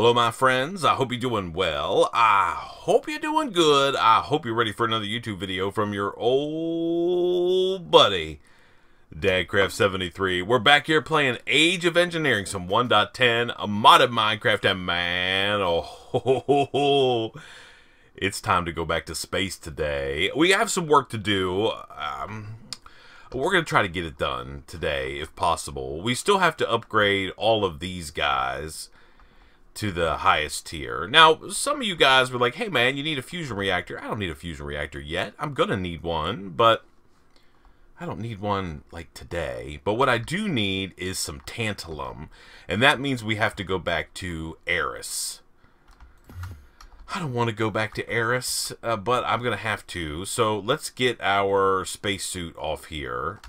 Hello, my friends. I hope you're doing well. I hope you're doing good. I hope you're ready for another YouTube video from your old buddy, DadCraft73. We're back here playing Age of Engineering, some 1.10, a modded Minecraft, and man, it's time to go back to space today. We have some work to do. We're going to try to get it done today, if possible. We still have to upgrade all of these guys to the highest tier. Now, some of you guys were like, hey man, you need a fusion reactor. I don't need a fusion reactor yet. I'm gonna need one, but I don't need one like today. But what I do need is some tantalum, and that means we have to go back to Eris. I don't want to go back to Eris, but I'm gonna have to. So let's get our spacesuit off here.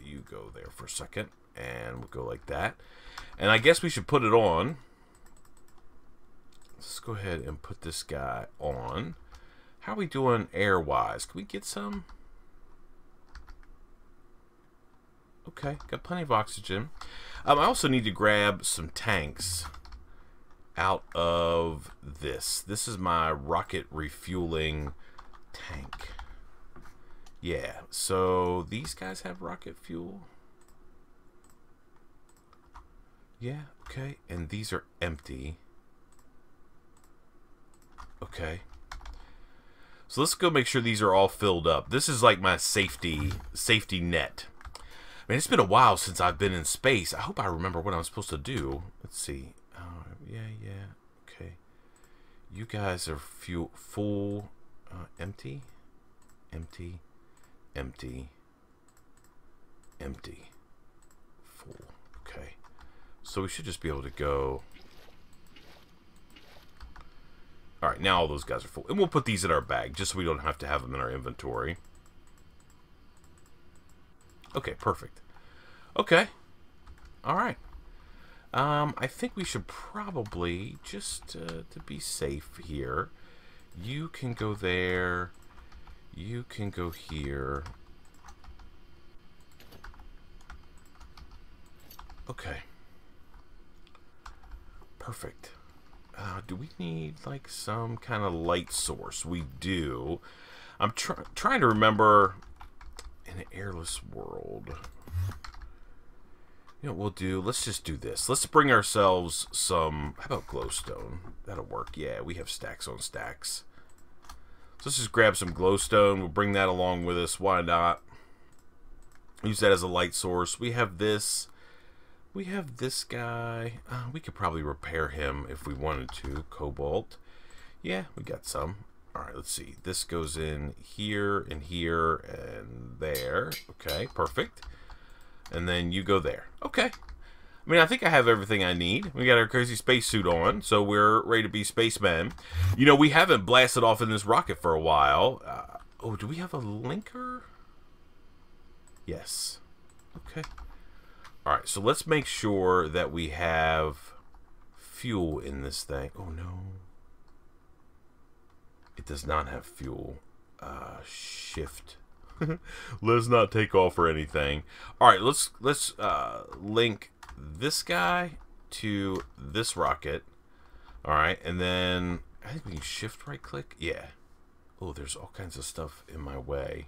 You go there for a second, and we'll go like that. And I guess we should put it on. Let's go ahead and put this guy on. How are we doing air-wise? Can we get some? Okay, got plenty of oxygen. I also need to grab some tanks out of this. This is my rocket refueling tank. Yeah, so these guys have rocket fuel. Yeah, okay, and these are empty. Okay. So let's go make sure these are all filled up. This is like my safety net. Man, it's been a while since I've been in space. I hope I remember what I'm supposed to do. Let's see. Yeah. Okay. You guys are full. Empty. Empty. Empty. Empty. Full. Okay. So we should just be able to go. Alright, now all those guys are full. And we'll put these in our bag, just so we don't have to have them in our inventory. Okay, perfect. Okay. Alright. I think we should probably, just to be safe here, you can go there, you can go here. Okay. Perfect. Do we need like some kind of light source? We do. I'm trying to remember in an airless world. You know what we'll do? Let's just do this. Let's bring ourselves some. How about glowstone? That'll work. Yeah, we have stacks on stacks. So let's just grab some glowstone. We'll bring that along with us. Why not? Use that as a light source. We have this. We have this guy. We could probably repair him if we wanted to. Cobalt. Yeah, we got some. Alright, let's see. This goes in here, and here, and there. Okay, perfect. And then you go there. Okay. I mean, I think I have everything I need. We got our crazy spacesuit on, so we're ready to be spacemen. You know, we haven't blasted off in this rocket for a while. Oh, do we have a linker? Yes. Okay. Alright, so let's make sure that we have fuel in this thing. Oh no. It does not have fuel. Shift. Let's not take off or anything. Alright, let's link this guy to this rocket. Alright, and then I think we can shift right click. Yeah. Oh, there's all kinds of stuff in my way.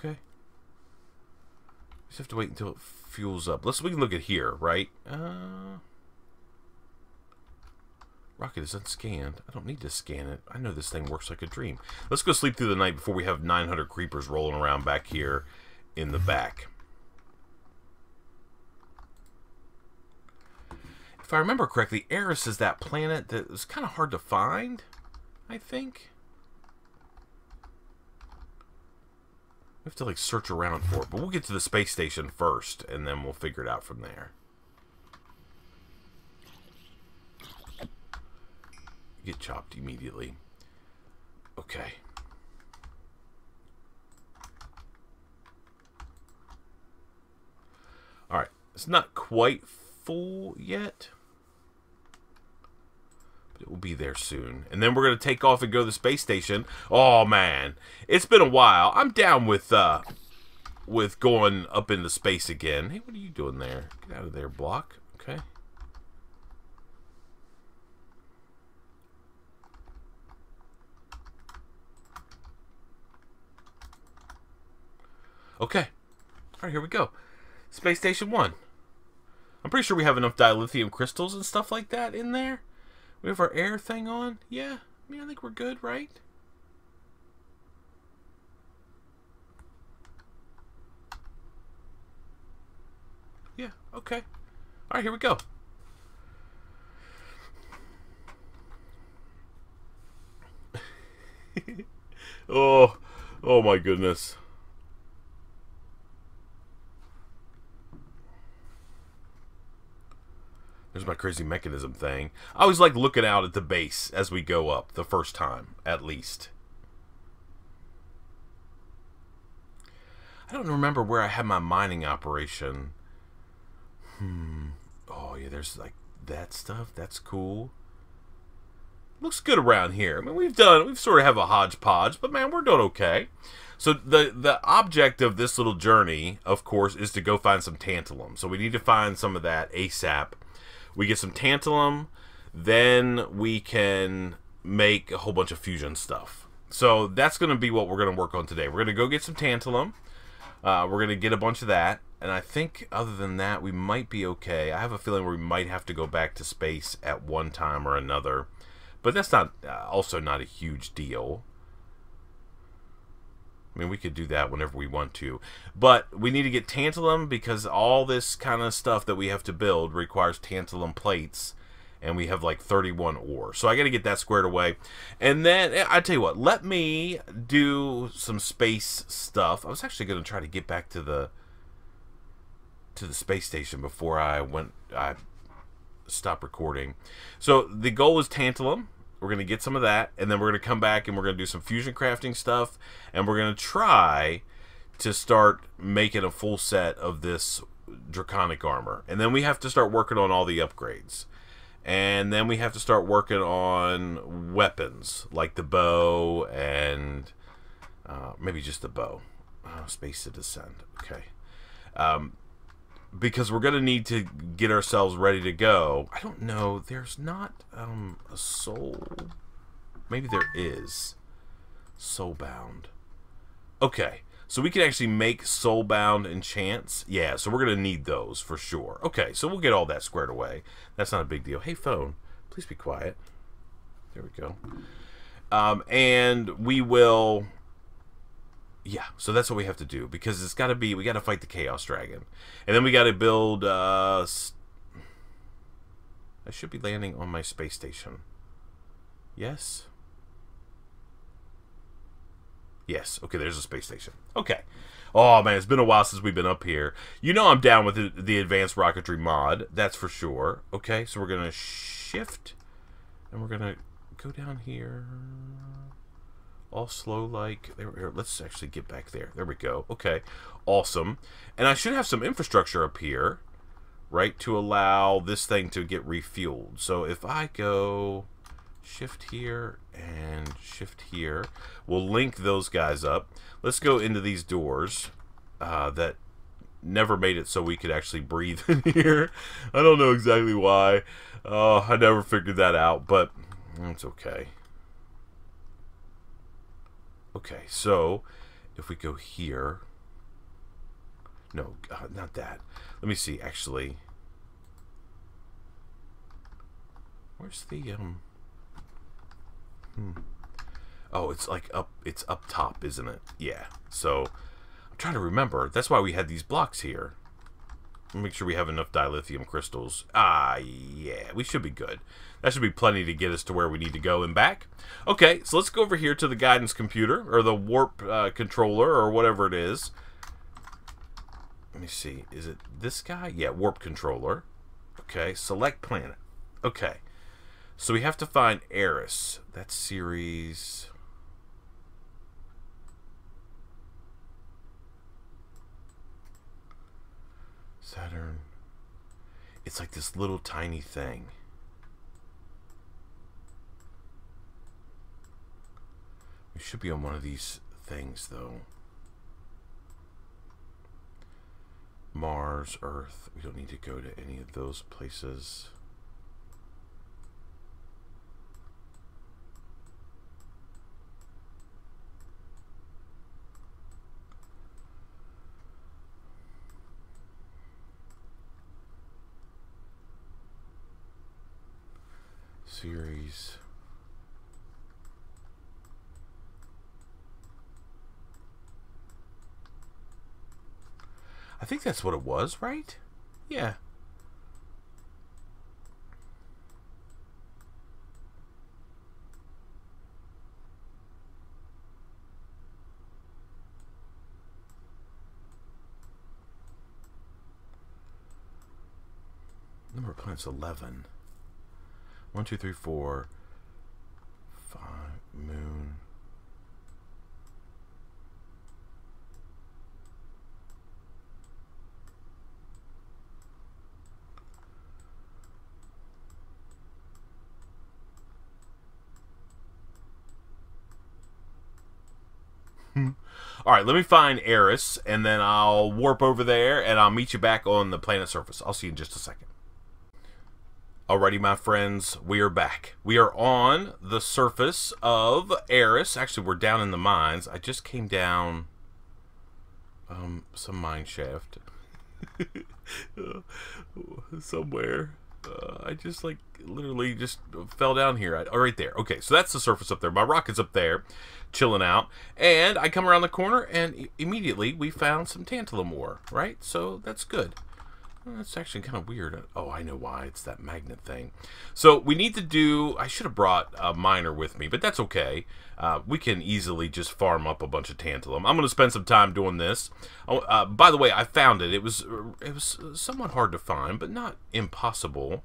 Okay. Just have to wait until it fuels up. We can look at here, right? Rocket is unscanned. I don't need to scan it. I know this thing works like a dream. Let's go sleep through the night before we have 900 creepers rolling around back here in the back. If I remember correctly, Eris is that planet that was kind of hard to find, I think. We have to like search around for it, but we'll get to the space station first, and then we'll figure it out from there. Get chopped immediately. Okay. Alright, it's not quite full yet. we'll be there soon. And then we're going to take off and go to the space station. Oh, man. It's been a while. I'm down with going up into space again. Hey, what are you doing there? Get out of there, block. Okay. Okay. All right, here we go. Space Station 1. I'm pretty sure we have enough dilithium crystals and stuff like that in there. We have our air thing on. Yeah. I mean, I think we're good, right? Yeah. Okay. All right, here we go. Oh my goodness. There's my crazy mechanism thing. I always like looking out at the base as we go up the first time, at least. I don't remember where I had my mining operation. Oh, yeah, there's like that stuff. That's cool. Looks good around here. I mean, we've sort of have a hodgepodge, but man, we're doing okay. So the object of this little journey, of course, is to go find some tantalum. So we need to find some of that ASAP. We get some tantalum, then we can make a whole bunch of fusion stuff. So that's going to be what we're going to work on today. We're going to go get some tantalum. We're going to get a bunch of that. And I think other than that, we might be okay. I have a feeling we might have to go back to space at one time or another. But that's not also not a huge deal. I mean, we could do that whenever we want to. But we need to get tantalum because all this kind of stuff that we have to build requires tantalum plates. And we have like 31 ore. So I got to get that squared away. And then, I tell you what, let me do some space stuff. I was actually going to try to get back to the space station before I stopped recording. So the goal is tantalum. We're going to get some of that, and then we're going to come back and we're going to do some fusion crafting stuff, and we're going to try to start making a full set of this draconic armor. And then we have to start working on all the upgrades. And then we have to start working on weapons, like the bow and maybe just the bow. Space to descend. Okay. Because we're going to need to get ourselves ready to go. I don't know. There's not a soul. Maybe there is. Soulbound. Okay. So we can actually make soulbound enchants. Yeah, so we're going to need those for sure. Okay, so we'll get all that squared away. That's not a big deal. Hey, phone. Please be quiet. There we go. And we will... Yeah, so that's what we have to do, because it's got to be, we got to fight the Chaos Dragon. And then we got to build, I should be landing on my space station. Yes? Yes, okay, there's a space station. Okay. Oh, man, it's been a while since we've been up here. You know I'm down with the advanced rocketry mod, that's for sure. Okay, so we're going to shift, and we're going to go down here... all slow like there. Let's actually get back there. There we go. Okay, awesome. And I should have some infrastructure up here, right, to allow this thing to get refueled. So if I go shift here and shift here, we'll link those guys up. Let's go into these doors that never made it so we could actually breathe in here. I don't know exactly why. I never figured that out, but it's okay. Okay, so if we go here, no, not that. Let me see, actually. Where's the, Oh, it's like it's up top, isn't it? Yeah, so I'm trying to remember. That's why we had these blocks here. Make sure we have enough dilithium crystals. Yeah, we should be good. That should be plenty to get us to where we need to go and back. Okay, so let's go over here to the guidance computer, or the warp controller, or whatever it is. Let me see. Is it this guy? Yeah, warp controller. Okay, select planet. Okay, so we have to find Eris. That's series... Saturn. It's like this little tiny thing. should be on one of these things, though. Mars, Earth. We don't need to go to any of those places. Series. I think that's what it was, right? Yeah. Number of planets 11. 1, 2, 3, 4, 5. Moon. All right, let me find Eris, and then I'll warp over there, and I'll meet you back on the planet surface. I'll see you in just a second. Alrighty, my friends, we are back. We are on the surface of Eris. Actually, we're down in the mines. I just came down some mine shaft somewhere. I just literally just fell down here. Oh, right there. Okay, so that's the surface up there. My rocket's up there, chilling out. And I come around the corner, and immediately we found some tantalum ore, right? So that's good. Well, that's actually kind of weird. Oh, I know why. It's that magnet thing. So we need to do... I should have brought a miner with me, but that's okay. We can easily just farm up a bunch of tantalum. I'm going to spend some time doing this. By the way, I found it. It was somewhat hard to find, but not impossible.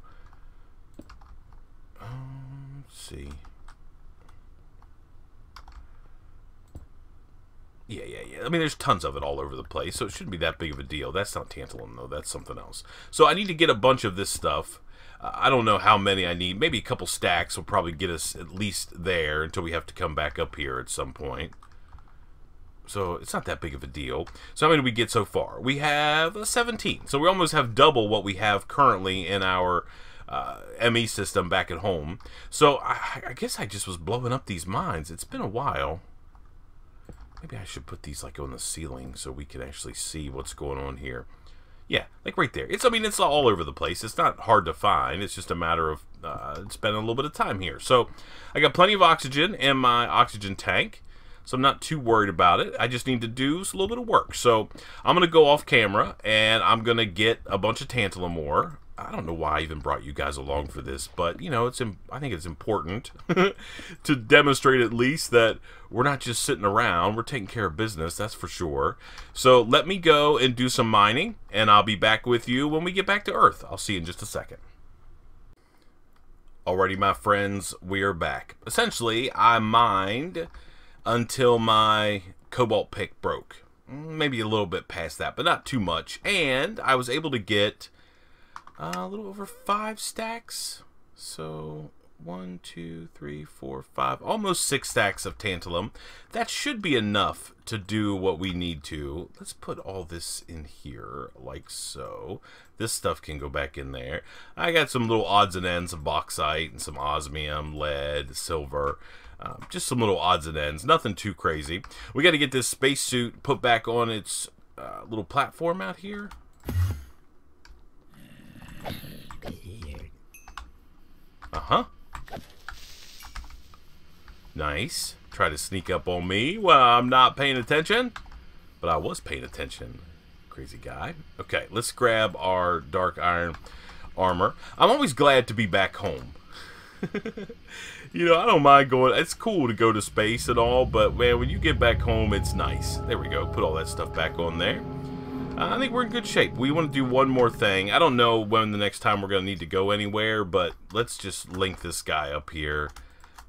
Let's see. Yeah. I mean, there's tons of it all over the place, so it shouldn't be that big of a deal. That's not tantalum, though. That's something else. So I need to get a bunch of this stuff. I don't know how many I need. Maybe a couple stacks will probably get us at least there until we have to come back up here at some point. So it's not that big of a deal. So how many did we get so far? We have 17. So we almost have double what we have currently in our ME system back at home. So I guess I just was blowing up these mines. It's been a while. Maybe I should put these on the ceiling so we can actually see what's going on here. Yeah, right there. I mean, it's all over the place. It's not hard to find. It's just a matter of spending a little bit of time here. So I got plenty of oxygen in my oxygen tank, so I'm not too worried about it. I just need to do a little bit of work. So I'm going to go off camera, and I'm going to get a bunch of tantalum ore. I don't know why I even brought you guys along for this, but, you know, I think it's important to demonstrate at least that we're not just sitting around. We're taking care of business, that's for sure. So let me go and do some mining, and I'll be back with you when we get back to Earth. I'll see you in just a second. Alrighty, my friends, we are back. Essentially, I mined until my cobalt pick broke. Maybe a little bit past that, but not too much. And I was able to get... a little over 5 stacks. So 1, 2, 3, 4, 5, almost 6 stacks of tantalum. That should be enough to do what we need to. Let's put all this in here like so. This stuff can go back in there. I got some little odds and ends of bauxite and some osmium, lead, silver. Just some little odds and ends. Nothing too crazy. We got to get this spacesuit put back on its little platform out here. Nice. Try to sneak up on me while I'm not paying attention. But I was paying attention. Crazy guy. Okay, let's grab our dark iron armor. I'm always glad to be back home. You know, I don't mind going. It's cool to go to space and all, but man, when you get back home, it's nice. There we go. Put all that stuff back on there. I think we're in good shape. We want to do one more thing. I don't know when the next time we're going to need to go anywhere, but let's just link this guy up here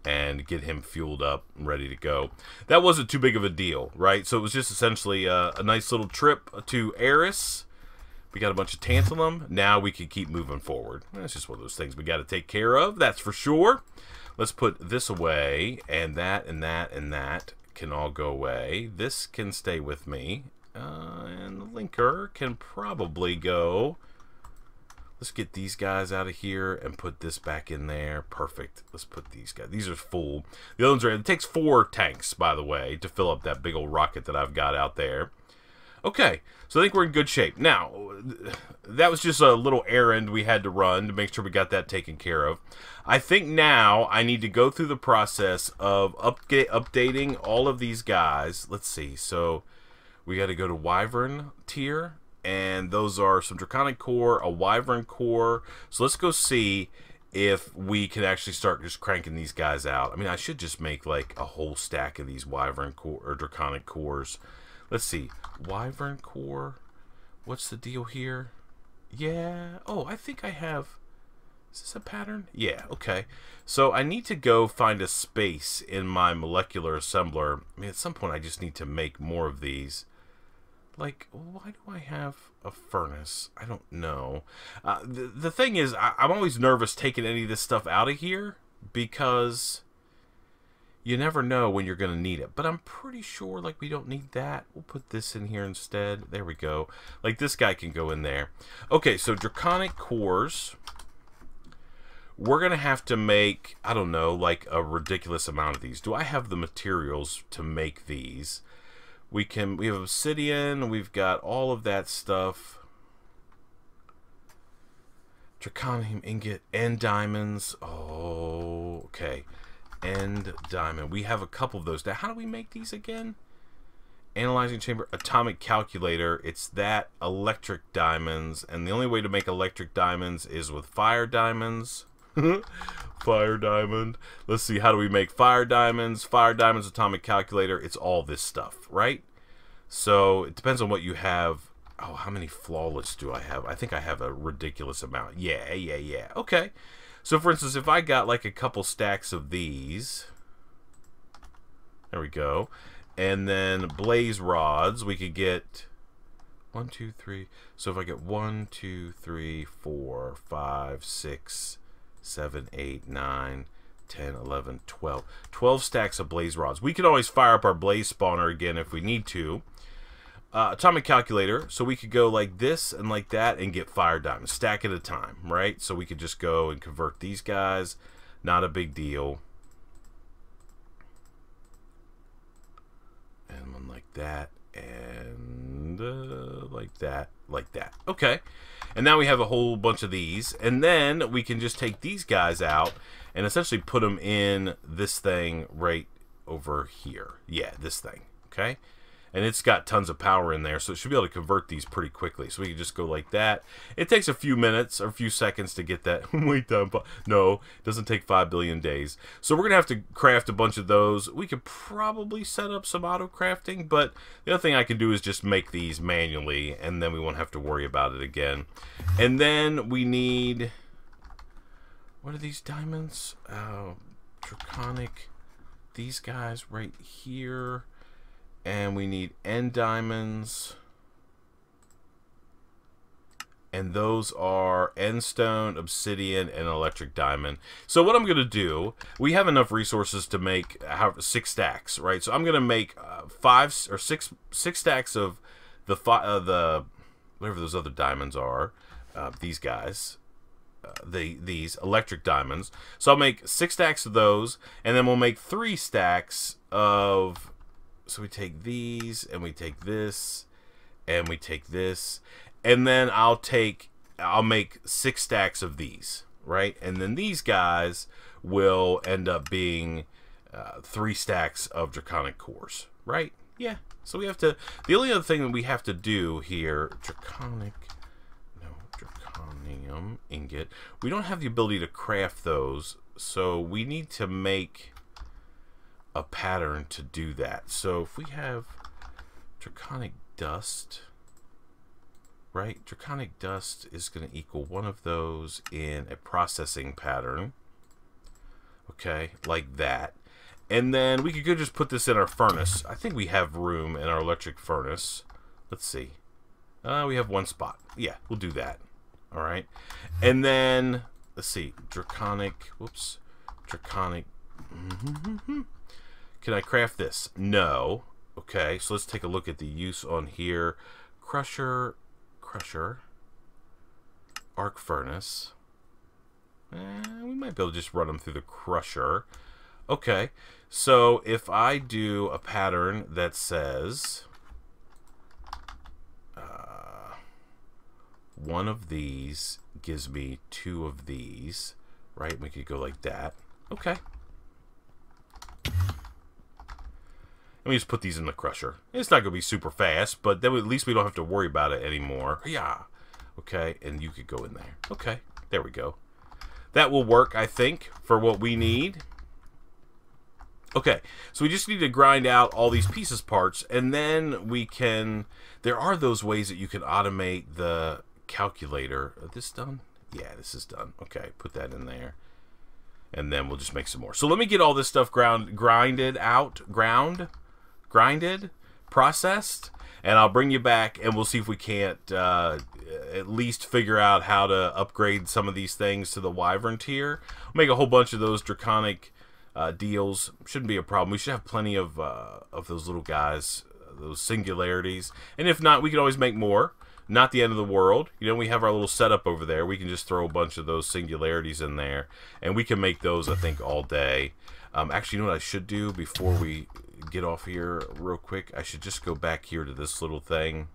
and get him fueled up and ready to go. That wasn't too big of a deal, right? So it was just essentially a nice little trip to Eris. We got a bunch of tantalum. Now we can keep moving forward. That's just one of those things we got to take care of, that's for sure. Let's put this away, and that, and that, and that. can all go away. This can stay with me. And the linker can probably go. Let's get these guys out of here and put this back in there. Perfect. Let's put these guys. These are full. The other ones are. It takes 4 tanks, by the way, to fill up that big old rocket that I've got out there. Okay, so I think we're in good shape. Now, that was just a little errand we had to run to make sure we got that taken care of. I think now I need to go through the process of updating all of these guys. Let's see. So we got to go to Wyvern tier. And those are some Draconic Core, a Wyvern Core. So let's go see if we can actually start just cranking these guys out. I mean, I should just make like a whole stack of these Wyvern Core or Draconic Cores. Let's see. Wyvern Core. What's the deal here? Yeah. Oh, I think I have... Is this a pattern? Yeah, okay. So I need to go find a space in my molecular assembler. I mean, at some point I just need to make more of these. Like, why do I have a furnace? I don't know. The thing is, I'm always nervous taking any of this stuff out of here because you never know when you're going to need it. But I'm pretty sure, like, we don't need that. We'll put this in here instead. There we go. Like, this guy can go in there. Okay, so Draconic Cores. We're going to have to make, I don't know, like a ridiculous amount of these. Do I have the materials to make these? We have obsidian, we've got all of that stuff. Draconium ingot, and diamonds. Oh, okay. End diamond. We have a couple of those. Now, how do we make these again? Analyzing chamber, atomic calculator. It's that, electric diamonds. And the only way to make electric diamonds is with fire diamonds. Fire diamond. Let's see, how do we make fire diamonds? Fire diamonds, atomic calculator. It's all this stuff, right? So it depends on what you have. Oh, how many flawless do I have? I think I have a ridiculous amount. Yeah. Okay. So for instance, if I got like a couple stacks of these, there we go, and then blaze rods, we could get 1, 2, 3. So if I get 1, 2, 3, 4, 5, 6, 7, 8, 9, 10, 11, 12. 12 stacks of blaze rods. We can always fire up our blaze spawner again if we need to. Atomic calculator, so we could go like this and like that and get fire diamonds, stack at a time, right? So we could just go and convert these guys. Not a big deal. And one like that, and like that, like that. Okay. And now we have a whole bunch of these, and then we can just take these guys out and essentially put them in this thing right over here. Yeah, this thing, okay? And it's got tons of power in there, so it should be able to convert these pretty quickly. So we can just go like that. It takes a few minutes or a few seconds to get that. Wait time. No, it doesn't take 5 billion days. So we're going to have to craft a bunch of those. We could probably set up some auto crafting, but the other thing I can do is just make these manually, and then we won't have to worry about it again. And then we need... What are these diamonds? Draconic. These guys right here. And we need end diamonds. And those are end stone, obsidian, and electric diamond. So what I'm going to do, we have enough resources to make 6 stacks, right? So I'm going to make 5 or 6 stacks of the whatever those other diamonds are. These guys. These electric diamonds. So I'll make 6 stacks of those, and then we'll make 3 stacks of... So we take these, and we take this, and we take this, and then I'll make 6 stacks of these, right? And then these guys will end up being 3 stacks of Draconic Cores, right? Yeah. So we have to, the only other thing that we have to do here, Draconium ingot. We don't have the ability to craft those, so we need to make a pattern to do that. So if we have Draconic dust, right? Draconic dust is going to equal one of those in a processing pattern. Okay, like that. And then we could go just put this in our furnace. I think we have room in our electric furnace. Let's see. We have 1 spot. Yeah, we'll do that. All right. And then, let's see. Draconic Can I craft this? No. Okay, so let's take a look at the use on here. Crusher, arc furnace. We might be able to just run them through the crusher. Okay, so if I do a pattern that says one of these gives me 2 of these, right? We could go like that. Okay. Let me just put these in the crusher. It's not going to be super fast, but then at least we don't have to worry about it anymore. Yeah. Okay, and you could go in there. Okay, there we go. That will work, I think, for what we need. Okay, so we just need to grind out all these pieces parts, and then we can... There are those ways that you can automate the calculator. Is this done? Yeah, this is done. Okay, put that in there. And then we'll just make some more. So let me get all this stuff grinded, processed, and I'll bring you back, and we'll see if we can't at least figure out how to upgrade some of these things to the Wyvern tier. We'll make a whole bunch of those draconic deals. Shouldn't be a problem. We should have plenty of those little guys, those singularities. And if not, we can always make more. Not the end of the world. You know, we have our little setup over there. We can just throw a bunch of those singularities in there, and we can make those, I think, all day. Actually, you know what I should do before we get off here real quick? I should just go back here to this little thing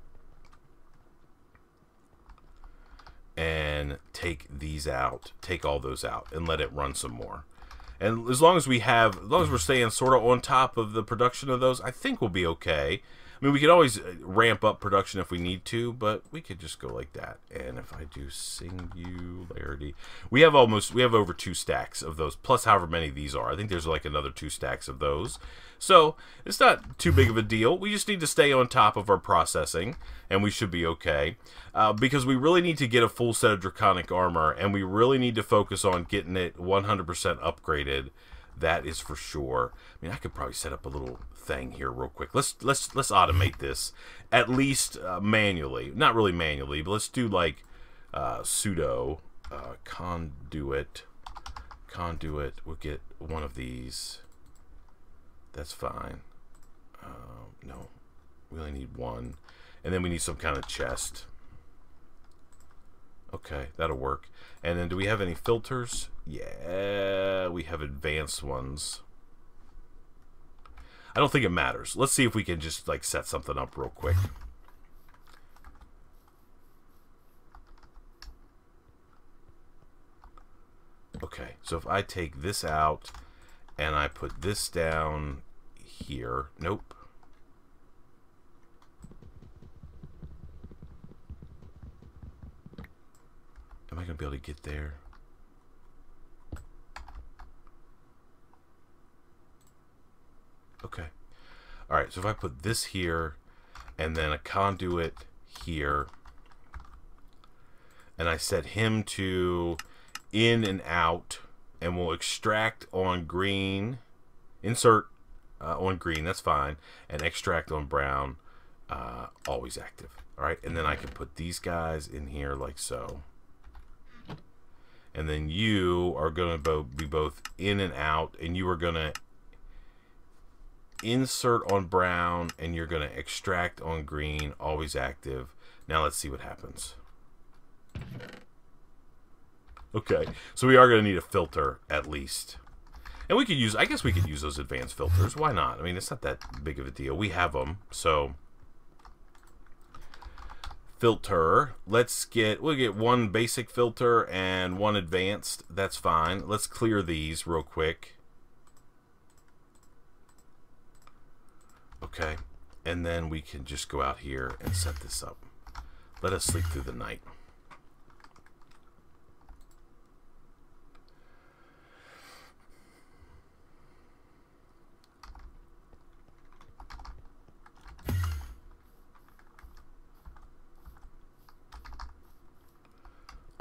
and take these out, take all those out, and let it run some more. And as long as we're staying sort of on top of the production of those, I think we'll be okay. I mean, we could always ramp up production if we need to, but we could just go like that. And if I do singularity, we have over 2 stacks of those, plus however many these are. I think there's like another 2 stacks of those. So it's not too big of a deal. We just need to stay on top of our processing, and we should be okay. Because we really need to get a full set of draconic armor, and we really need to focus on getting it 100% upgraded. That is for sure. I mean, I could probably set up a little thing here real quick. Let's automate this, at least manually. Not really manually, but let's do like sudo conduit. We'll get one of these. That's fine. No, we only need one, and then we need some kind of chest. Okay, that'll work. And then do we have any filters? Yeah, we have advanced ones. I don't think it matters. Let's see if we can just like set something up real quick. Okay, so if I take this out and I put this down here, nope. Am I going to be able to get there? Okay. Alright, so if I put this here, and then a conduit here, and I set him to in and out, and we'll extract on green, insert on green, that's fine, and extract on brown, always active. Alright, and then I can put these guys in here like so. And then you are going to be both in and out, and you are going to insert on brown, and you're going to extract on green, always active. Now let's see what happens. Okay, so we are going to need a filter at least. And we could use, I guess we could use those advanced filters. Why not? I mean, it's not that big of a deal. We have them, so... Filter. We'll get one basic filter and one advanced. That's fine. Let's clear these real quick. Okay. And then we can just go out here and set this up. Let us sleep through the night.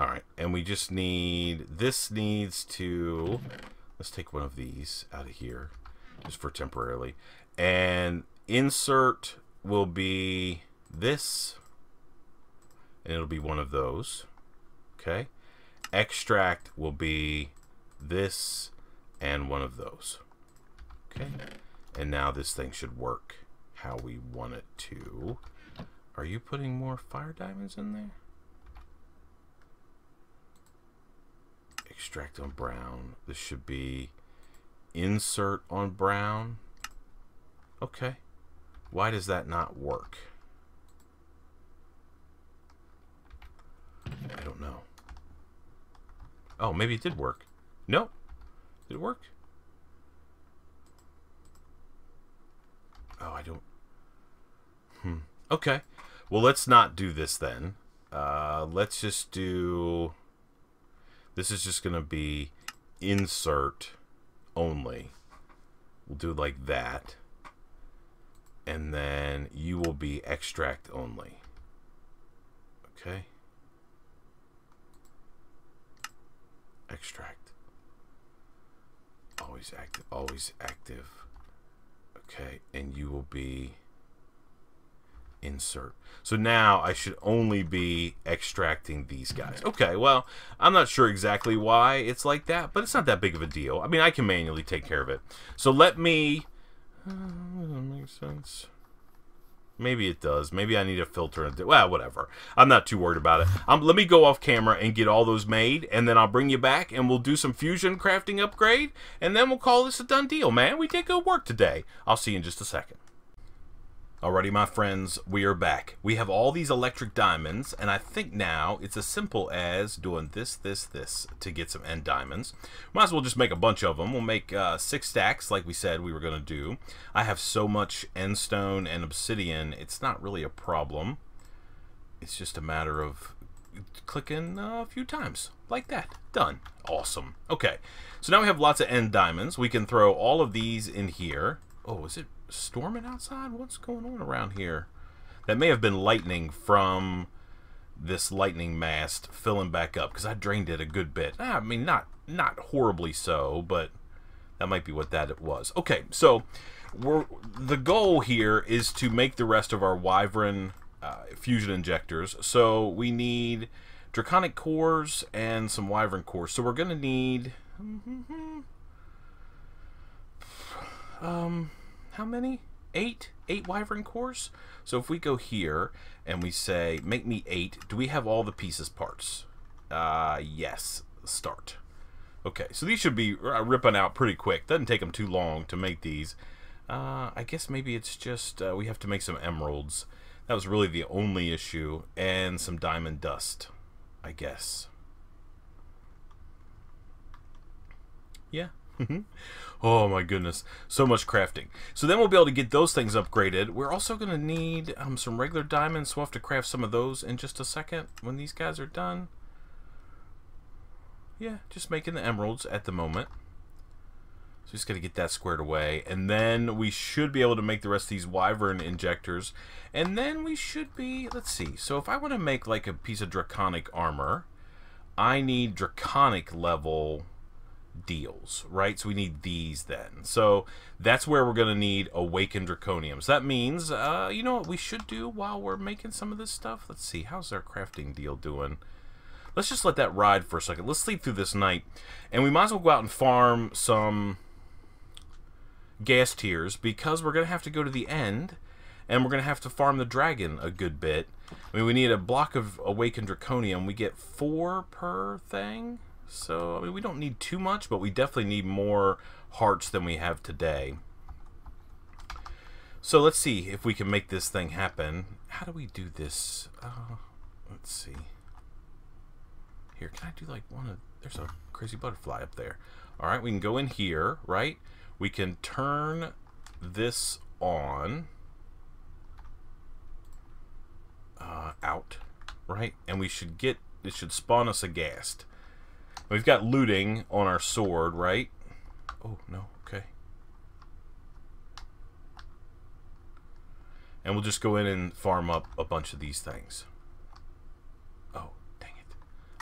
Alright, and we just need, this needs to, let's take one of these out of here, just for temporarily, and insert will be this, and it'll be one of those, okay, extract will be this, and one of those, okay, And now this thing should work how we want it to. Are you putting more fire diamonds in there? Extract on brown. This should be insert on brown. Okay. Why does that not work? I don't know. Oh, maybe it did work. No. Did it work? Oh, I don't... Okay. Well, let's not do this then. Let's just do... This is just going to be insert only. We'll do like that. And then you will be extract only. Okay. Extract. Always active. Always active. Okay. And you will be insert. So now I should only be extracting these guys. Okay, well, I'm not sure exactly why it's like that, but it's not that big of a deal. I mean, I can manually take care of it. So let me... that makes sense. Maybe it does. Maybe I need a filter. Well, whatever. I'm not too worried about it. Let me go off camera and get all those made, and then I'll bring you back, and we'll do some fusion crafting upgrade, and then we'll call this a done deal, man. We did good work today. I'll see you in just a second. Alrighty, my friends, we are back. We have all these electric diamonds, and I think now it's as simple as doing this to get some end diamonds. Might as well just make a bunch of them. We'll make 6 stacks like we said we were going to do. I have so much end stone and obsidian, it's not really a problem. It's just a matter of clicking a few times, like that. Done. Awesome. Okay, so now we have lots of end diamonds. We can throw all of these in here. Oh, is it storming outside? What's going on around here? That may have been lightning from this lightning mast filling back up, because I drained it a good bit. I mean, not horribly so, but that might be what that was. Okay, so the goal here is to make the rest of our Wyvern fusion injectors. So we need draconic cores and some Wyvern cores. So we're going to need... how many? 8 Wyvern cores. So if we go here and we say make me 8, do we have all the pieces parts? Yes. Start. Okay, so these should be ripping out pretty quick. Doesn't take them too long to make these. I guess maybe it's just we have to make some emeralds. That was really the only issue, and some diamond dust, I guess. Yeah. Oh my goodness, so much crafting. So then we'll be able to get those things upgraded. We're also going to need some regular diamonds, so we'll have to craft some of those in just a second when these guys are done. Yeah, just making the emeralds at the moment. So just got to get that squared away, and then we should be able to make the rest of these Wyvern injectors, and then we should be, let's see, so if I want to make like a piece of draconic armor, I need draconic level deals, right? So we need these then. So that's where we're going to need awakened draconiums. That means, you know what we should do while we're making some of this stuff? Let's see, how's our crafting deal doing? Let's just let that ride for a second. Let's sleep through this night, and we might as well go out and farm some gas tiers, because we're going to have to go to the end, and we're going to have to farm the dragon a good bit. I mean, we need a block of awakened draconium. We get 4 per thing. So, I mean, we don't need too much, but we definitely need more hearts than we have today. So, let's see if we can make this thing happen. How do we do this? Let's see. Here, can I do like one of... There's a crazy butterfly up there. Alright, we can go in here, right? We can turn this on. Out, right? And we should get... It should spawn us a ghast. We've got looting on our sword, right? Oh, no. Okay. And we'll just go in and farm up a bunch of these things. Oh, dang it.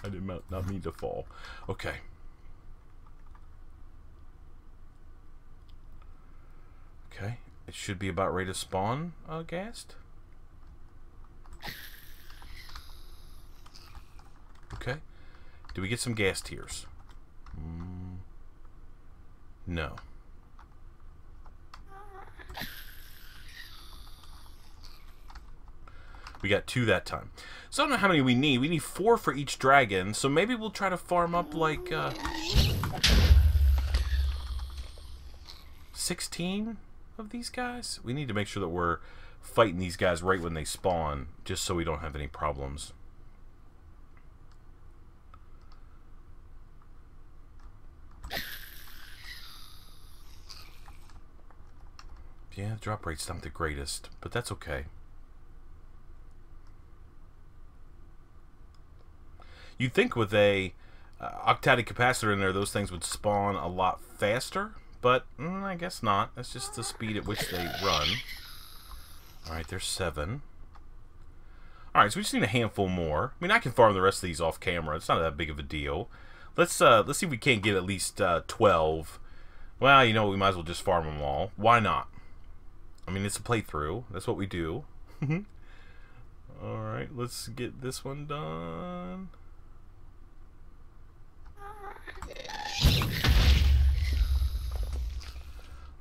I did not mean to fall. Okay. Okay. It should be about ready to spawn a ghast. Okay. Do we get some gas tiers? No. We got 2 that time. So I don't know how many we need. We need 4 for each dragon. So maybe we'll try to farm up like 16 of these guys. We need to make sure that we're fighting these guys right when they spawn, just so we don't have any problems. Yeah, the drop rate's not the greatest, but that's okay. You'd think with a octadic capacitor in there, those things would spawn a lot faster, but I guess not. That's just the speed at which they run. Alright, there's 7. Alright, so we just need a handful more. I mean, I can farm the rest of these off camera. It's not that big of a deal. Let's see if we can't get at least 12. Well, you know, we might as well just farm them all. Why not? I mean, it's a playthrough. That's what we do. Alright, let's get this one done.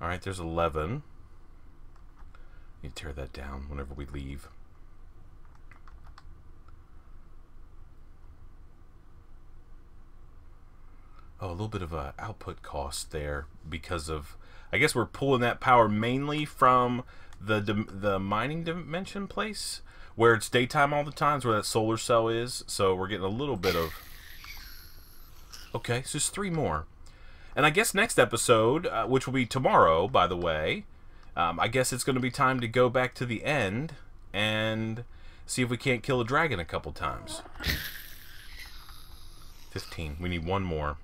Alright, there's 11. You tear that down whenever we leave. Oh, a little bit of a output cost there because of, I guess we're pulling that power mainly from the mining dimension place where it's daytime all the time, where that solar cell is. So we're getting a little bit of. Okay, so there's 3 more. And I guess next episode, which will be tomorrow, by the way, I guess it's going to be time to go back to the end and see if we can't kill a dragon a couple times. 15. We need 1 more.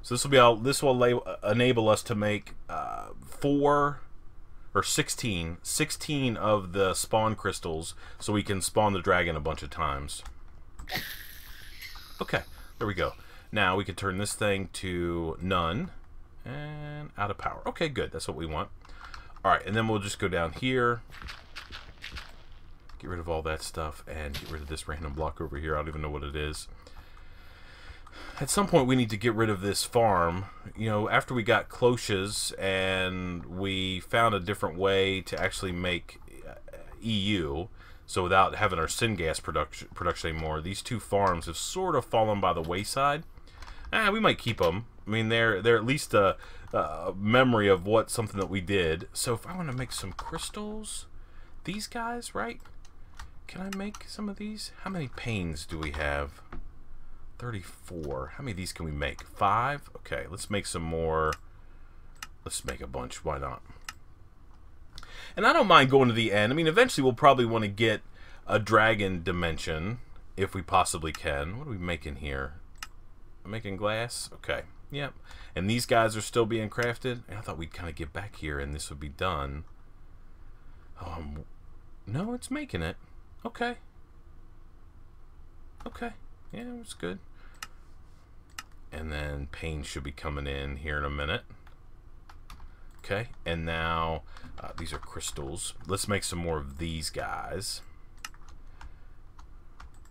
So this will enable us to make 4 or 16 of the spawn crystals, so we can spawn the dragon a bunch of times. Okay, there we go. Now we can turn this thing to none and out of power. Okay, good. That's what we want. All right, and then we'll just go down here, get rid of all that stuff, and get rid of this random block over here. I don't even know what it is. At some point, we need to get rid of this farm. You know, after we got cloches and we found a different way to actually make EU, so without having our syngas production anymore, these 2 farms have sort of fallen by the wayside. We might keep them. I mean, they're at least a memory of something that we did. So if I want to make some crystals, these guys, right? Can I make some of these? How many panes do we have? 34. How many of these can we make? 5? Okay, let's make some more. Let's make a bunch. Why not? And I don't mind going to the end. I mean, eventually we'll probably want to get a dragon dimension if we possibly can. What are we making here? Making glass? Okay. Yep. And these guys are still being crafted. And I thought we'd kind of get back here and this would be done. No, it's making it. Okay. Okay. Yeah, it's good. And then pain should be coming in here in a minute. Okay. And now these are crystals. Let's make some more of these guys.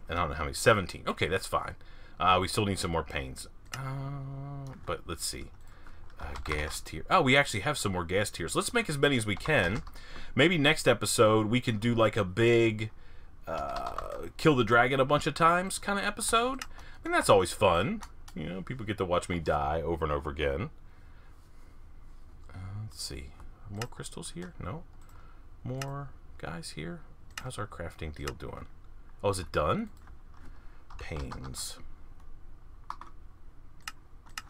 And I don't know how many. 17. Okay, that's fine. We still need some more panes. But let's see. Ghast tier. Oh, we actually have some more ghast tiers. Let's make as many as we can. Maybe next episode we can do like a big kill the dragon a bunch of times kind of episode. I mean, that's always fun. You know, people get to watch me die over and over again. Let's see. More crystals here? No. More guys here? How's our crafting deal doing? Oh, is it done? Panes.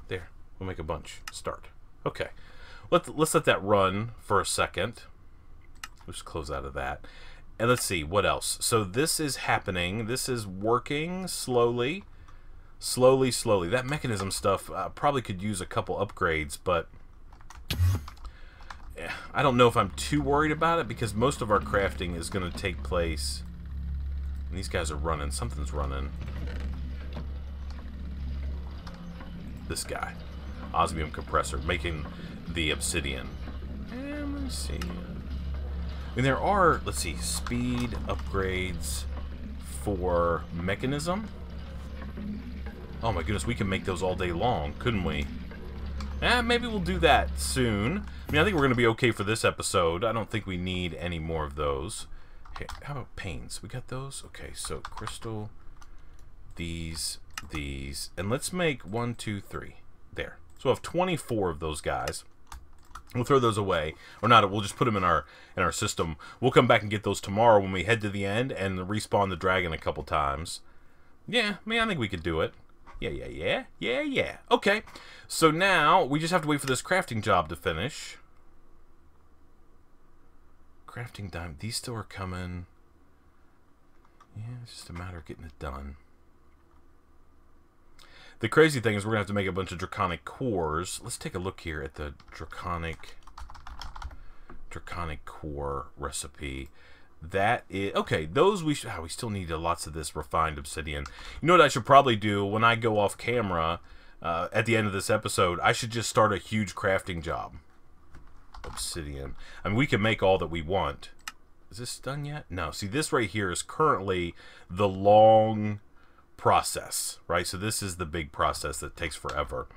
There. We'll make a bunch. Start. Okay. Let's let that run for a second. Let's close out of that. And let's see. What else? So this is happening. This is working slowly. Slowly. That mechanism stuff probably could use a couple upgrades, but I don't know if I'm too worried about it because most of our crafting is going to take place. And these guys are running. Something's running. This guy. Osmium compressor. Making the obsidian. And let me see. I mean, there are, let's see, speed upgrades for mechanism. Oh my goodness, we can make those all day long, couldn't we? Maybe we'll do that soon. I mean, I think we're going to be okay for this episode. I don't think we need any more of those. Hey, how about panes? We got those? Okay, so crystal, these, and let's make 1, 2, 3. There. So we'll have 24 of those guys. We'll throw those away, or not. We'll just put them in our system. We'll come back and get those tomorrow when we head to the end and respawn the dragon a couple times. Yeah, I mean, I think we could do it. Yeah. Okay, so now we just have to wait for this crafting job to finish. Crafting diamond. These still are coming. Yeah, it's just a matter of getting it done. The crazy thing is we're going to have to make a bunch of draconic cores. Let's take a look here at the draconic core recipe. That is... Okay, those we should... we still need lots of this refined obsidian. You know what I should probably do when I go off camera at the end of this episode? I should just start a huge crafting job. Obsidian. I mean, we can make all that we want. Is this done yet? No. See, this right here is currently the long... process, right? So this is the big process that takes forever.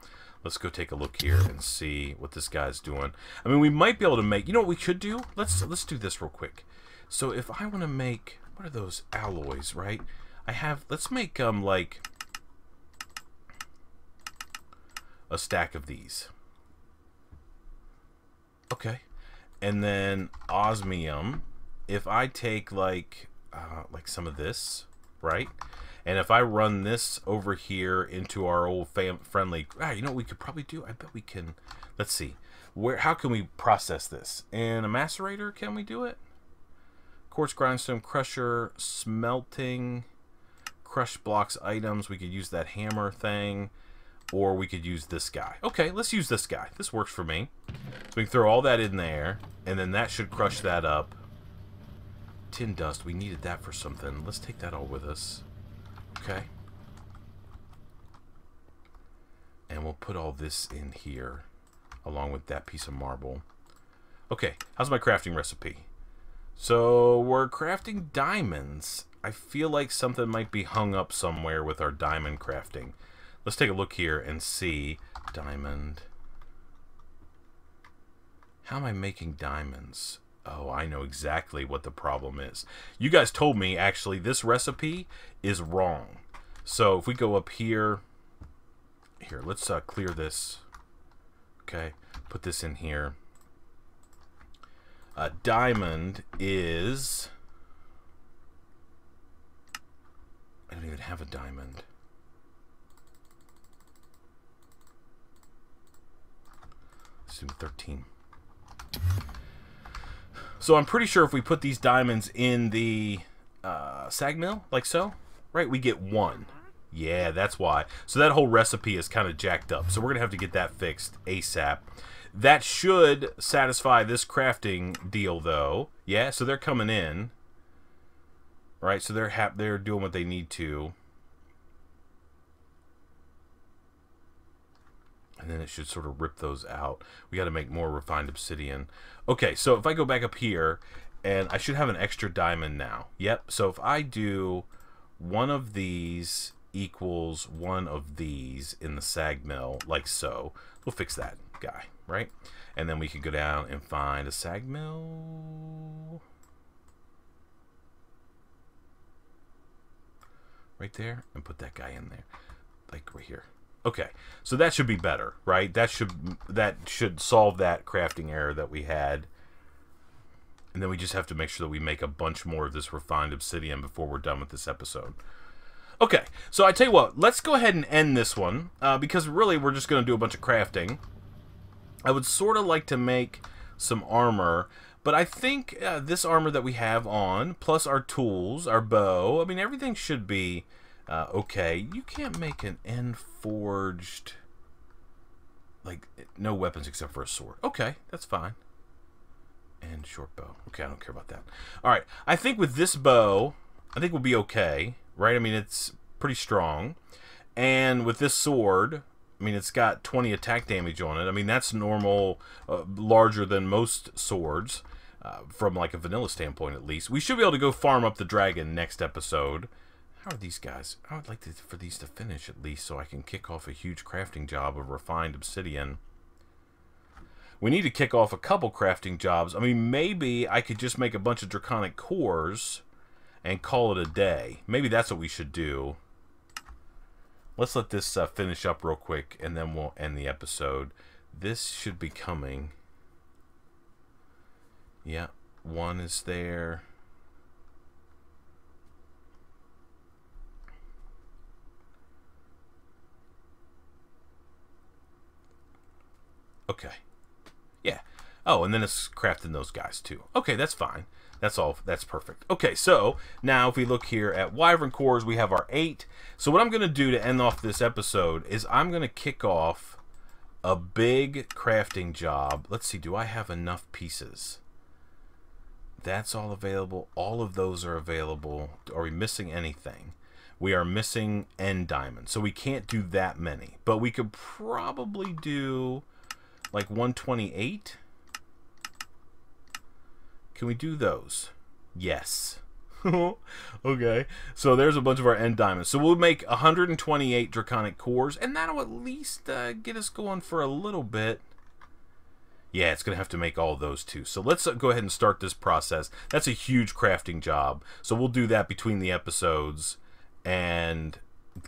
Let's go take a look here and see what this guy's doing. I mean, we might be able to make... You know what we should do? Let's do this real quick. So if I want to make... What are those alloys, right? I have... Let's make, like... a stack of these. Okay. And then osmium. If I take, like some of this, right? And if I run this over here into our old friendly... you know what we could probably do? I bet we can... Let's see. How can we process this? In a macerator, can we do it? Quartz grindstone crusher, smelting, crush blocks items. We could use that hammer thing. Or we could use this guy. Okay, let's use this guy. This works for me. So we can throw all that in there. And then that should crush that up. Tin dust. We needed that for something. Let's take that all with us. Okay. And we'll put all this in here along with that piece of marble. Okay, how's my crafting recipe? So we're crafting diamonds. I feel like something might be hung up somewhere with our diamond crafting. Let's take a look here and see. Diamond. How am I making diamonds? Oh, I know exactly what the problem is. You guys told me, actually, this recipe is wrong. So if we go up here... Here, let's clear this. Okay, put this in here. Diamond is... I don't even have a diamond. Let's do 13. So I'm pretty sure if we put these diamonds in the sag mill, like so, right, we get 1. Yeah, that's why. So that whole recipe is kind of jacked up. So we're going to have to get that fixed ASAP. That should satisfy this crafting deal, though. Yeah, so they're coming in. Right, so they're doing what they need to. And then it should sort of rip those out. We got to make more refined obsidian. Okay, so if I go back up here, and I should have an extra diamond now. Yep, so if I do one of these equals one of these in the sag mill, like so, we'll fix that guy, right? And then we could go down and find a sag mill right there, and put that guy in there, like right here. Okay, so that should be better, right? That should solve that crafting error that we had. And then we just have to make sure that we make a bunch more of this refined obsidian before we're done with this episode. Okay, so I tell you what, let's go ahead and end this one, because really we're just going to do a bunch of crafting. I would sort of like to make some armor, but I think this armor that we have on, plus our tools, our bow, I mean, everything should be... okay, you can't make an end-forged, like, no weapons except for a sword. Okay, that's fine. And short bow. Okay, I don't care about that. Alright, I think with this bow, I think we'll be okay, right? I mean, it's pretty strong. And with this sword, I mean, it's got 20 attack damage on it. I mean, that's normal, larger than most swords, from, like, a vanilla standpoint, at least. We should be able to go farm up the dragon next episode. How are these guys? I would like for these to finish at least so I can kick off a huge crafting job of refined obsidian. we need to kick off a couple crafting jobs. I mean, maybe I could just make a bunch of draconic cores and call it a day. Maybe that's what we should do. Let's let this finish up real quick, and then we'll end the episode. This should be coming. Yeah, one is there. Okay. Yeah. Oh, and then it's crafting those guys too. Okay, that's fine. That's all. That's perfect. Okay, so now if we look here at Wyvern cores, we have our 8. So what I'm going to do to end off this episode is I'm going to kick off a big crafting job. Let's see, do I have enough pieces? That's all available. All of those are available. Are we missing anything? We are missing end diamonds, so we can't do that many. But we could probably do like 128. Can we do those? Yes. Okay. So there's a bunch of our end diamonds. So we'll make 128 draconic cores, and that'll at least get us going for a little bit. Yeah, it's going to have to make all of those too. So let's go ahead and start this process. That's a huge crafting job. So we'll do that between the episodes and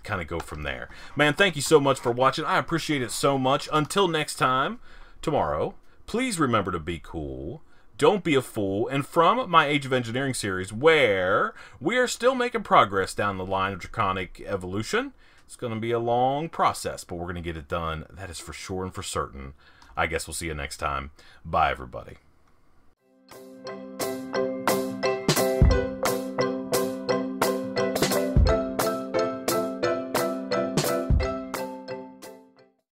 kind of go from there. Man, thank you so much for watching. I appreciate it so much. Until next time, tomorrow, please remember to be cool. Don't be a fool. And from my Age of Engineering series, where we are still making progress down the line of draconic evolution, it's going to be a long process, but we're going to get it done. That is for sure and for certain. I guess we'll see you next time. Bye, everybody.